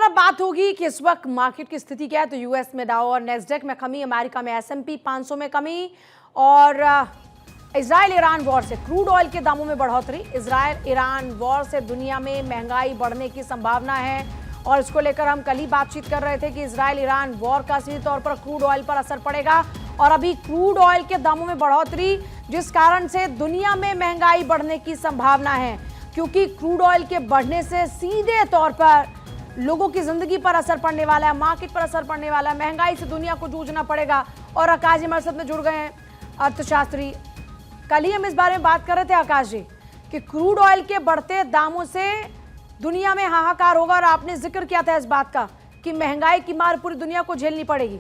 अब बात होगी कि इस वक्त मार्केट की स्थिति क्या है। तो यूएस में डाउ और नेस्डेक में कमी, अमेरिका में एसएमपी 500 में कमी और इजराइल ईरान वॉर से क्रूड ऑयल के दामों में बढ़ोतरी। इजराइल ईरान वॉर से दुनिया में महंगाई बढ़ने की संभावना है और इसको लेकर हम कल ही बातचीत कर रहे थे कि इजराइल ईरान वॉर का सीधे तौर पर क्रूड ऑयल पर असर पड़ेगा और अभी क्रूड ऑयल के दामों में बढ़ोतरी जिस कारण से दुनिया में महंगाई बढ़ने की संभावना है, क्योंकि क्रूड ऑयल के बढ़ने से सीधे तौर पर लोगों की जिंदगी पर असर पड़ने वाला है, मार्केट पर असर पड़ने वाला है, महंगाई से दुनिया को जूझना पड़ेगा। और आकाश जी हमारे साथ में जुड़ गए हैं, अर्थशास्त्री। कल ही हम इस बारे में बात कर रहे थे आकाश जी कि क्रूड ऑयल के बढ़ते दामों से दुनिया में हाहाकार होगा और आपने जिक्र किया था इस बात का कि महंगाई की मार पूरी दुनिया को झेलनी पड़ेगी।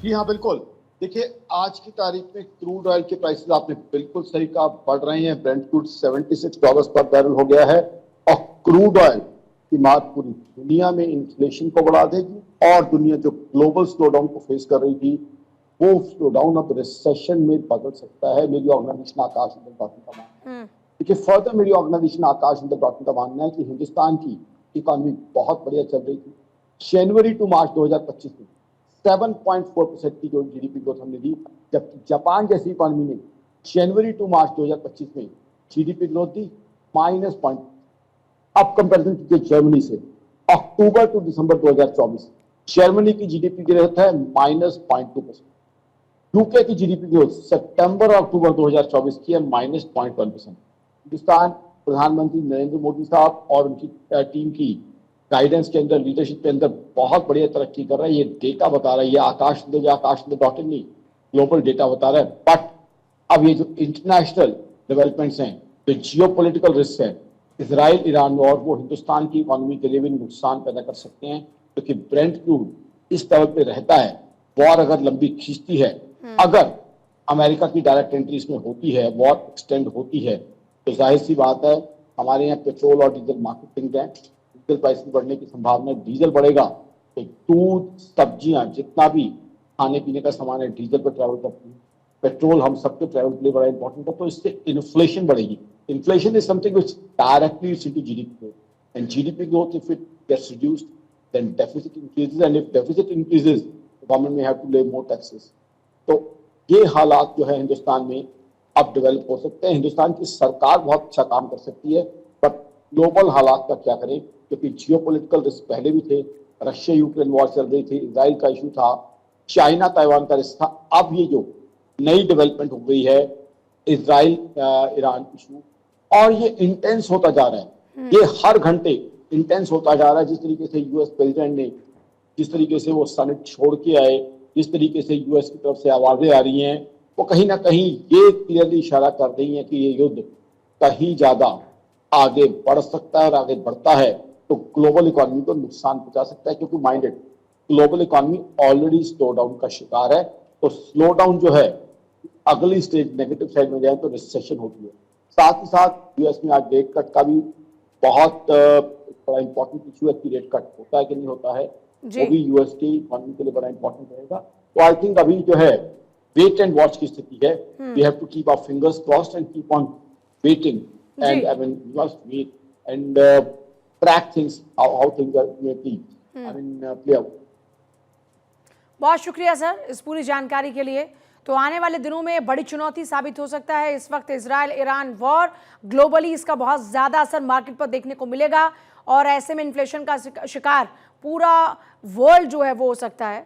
जी हाँ, बिल्कुल। देखिए, आज की तारीख में क्रूड ऑयल के प्राइसेस आपने बिल्कुल सही कहा, बढ़ रहे हैं। ब्रेंट क्रूड $76 पर बैरल हो गया है और क्रूड ऑयल की मार पूरी दुनिया में इन्फ्लेशन को बढ़ा देगी और दुनिया जो ग्लोबल स्लोडाउन को फेस कर रही थी वो स्लोडाउन अब रिसेशन में बदल सकता है। मेरी ऑर्गेनाइजेशन आकाश इंदरडॉटन का मानना है। देखिए, फर्दर मेरी ऑर्गेनाइजेशन आकाश इंदरडॉटन का मानना है कि हिंदुस्तान की इकोनॉमी बहुत बढ़िया चल रही थी। जनवरी टू मार्च 2025 में 7.4% की जो जीडीपी ग्रोथ हमने दी, जबकि जापान जैसी इकोनॉमी ने जनवरी टू मार्च 2025 में जीडीपी ग्रोथ दी -0.। अब कंपैरिजन कीजिए जर्मनी से, अक्टूबर टू दिसंबर 2024 जर्मनी की जीडीपी ग्रोथ है -0.2%। यूके की जीडीपी ग्रोथ सितंबर और अक्टूबर 2024 की है -0.1%। हिंदुस्तान प्रधानमंत्री नरेंद्र मोदी साहब और उनकी टीम की गाइडेंस के अंदर, लीडरशिप के अंदर बहुत बढ़िया तरक्की कर रहा है। ये डेटा बता रहा है, ये आकाश डॉट इन नहीं, ग्लोबल डेटा बता रहा है। बट अब ये जो इंटरनेशनल डेवलपमेंट्स हैं, जो जियोपॉलिटिकल रिस्क है, इजराइल ईरान वॉर, वो हिंदुस्तान की इकोनॉमी के लिए भी नुकसान पैदा कर सकते हैं, क्योंकि ब्रेंट क्रूड इस लेवल पे रहता है। वॉर अगर लंबी खींचती है, अगर अमेरिका की डायरेक्ट एंट्री इसमें होती है, वॉर एक्सटेंड होती है, तो जाहिर सी बात है हमारे यहाँ पेट्रोल और डीजल मार्केटिंग है, डीजल प्राइस बढ़ने की संभावना है। डीजल बढ़ेगा तो दूध, सब्जियां, जितना भी खाने पीने का सामान है डीजल पर ट्रैवल करती है। पेट्रोल हम सबके ट्रैवल के लिए बड़ा इंपॉर्टेंट है, तो इससे इन्फ्लेशन बढ़ेगी। Inflation is something which directly leads to GDP growth and GDP growth if it gets reduced then deficit increases and if deficit increases government may have to levy more taxes. तो ये हालात जो है हिंदुस्तान में अब develop हो सकते हैं। हिंदुस्तान की सरकार बहुत अच्छा काम कर सकती है, बट ग्लोबल हालात का क्या करें, क्योंकि जियोपॉलिटिकल रिस्क पहले भी थे। रशिया यूक्रेन वॉर चल रही थी, इजराइल का इशू था, चाइना ताइवान का रिस्क था। अब ये जो नई डेवलपमेंट हो गई है, इजराइल ईरान इशू, और ये इंटेंस होता जा रहा है। ये हर घंटे इंटेंस होता जा रहा है। जिस तरीके से यूएस प्रेसिडेंट ने, जिस तरीके से वो समिट छोड़ के आए, जिस तरीके से यूएस की तरफ से आवाजें आ रही हैं, वो कहीं ना कहीं ये क्लियरली इशारा कर रही है कि ये युद्ध कहीं ज्यादा आगे बढ़ सकता है और आगे बढ़ता है तो ग्लोबल इकोनॉमी को नुकसान पहुंचा सकता है। क्योंकि minded global economy already slow down का शिकार है, तो स्लो डाउन जो है अगली स्टेज नेगेटिव साइड में जाए तो रिसेशन होती है। साथ ही साथ यूएस में आज रेट कट का भी बहुत बड़ा इंपॉर्टेंट इशू है कि रेट कट होता है कि नहीं होता है, वो भी यूएस की इकोनॉमी के लिए बड़ा इंपॉर्टेंट रहेगा। तो आई थिंक अभी जो है वेट एंड वॉच की स्थिति है। We have to keep our fingers crossed and keep on waiting and I mean we must wait and track things how things are I mean play out. बहुत शुक्रिया sir इस पूरी जानकारी के लिए। तो आने वाले दिनों में बड़ी चुनौती साबित हो सकता है। इस वक्त इजराइल ईरान वॉर, ग्लोबली इसका बहुत ज़्यादा असर मार्केट पर देखने को मिलेगा और ऐसे में इन्फ्लेशन का शिकार पूरा वर्ल्ड जो है वो हो सकता है।